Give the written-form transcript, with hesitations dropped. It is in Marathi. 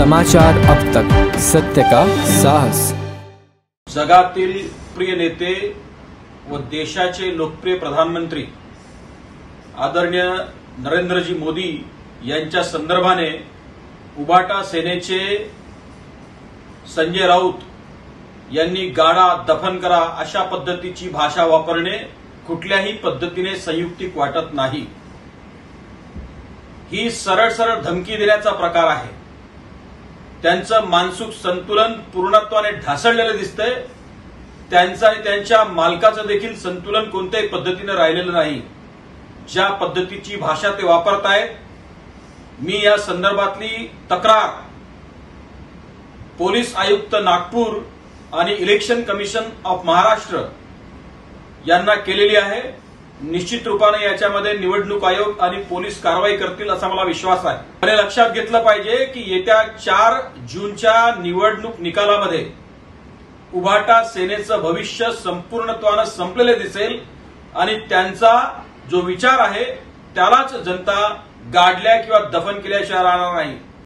समाचार अब तक, सत्य का साहस। जगातील प्रिय नेते व देशाचे लोकप्रिय प्रधानमंत्री आदरणीय नरेंद्रजी मोदी यांच्या संदर्भाने उभाटा सेनेचे संजय राऊत यांनी गाडा दफन करा अशा पद्धतीची भाषा वापरणे कुठल्याही पद्धतीने संयुक्तिक वाटत नाही। ही सरळ सरळ धमकी देण्याचा प्रकार आहे। त्यांचं मानसिक संतुलन पूर्णत्वाने ढासळलेलं दिसतंय। त्यांचं आणि त्यांच्या मालकाचं देखील संतुलन कोणत्याही पद्धतीने राहिलेलं नाही। ज्या पद्धतीची भाषा ते वापरतायत, मी या संदर्भातली तक्रार पोलीस आयुक्त नागपूर आणि इलेक्शन कमिशन ऑफ महाराष्ट्र यांना केलेली आहे। निश्चित रूपाने याच्यामध्ये निवडणूक आयोग आणि पोलीस कारवाई करतील असा मला विश्वास आहे। आणि लक्षात घेतलं पाहिजे की येत्या 4 जूनच्या निवडणूक निकालामध्ये उभाटा सेनेचं भविष्य संपूर्णत्वाने संपलेले दिसेल आणि त्यांचा जो विचार आहे त्यालाच जनता गाडल्या किंवा दफन केल्याशिवाय राहणार नाही।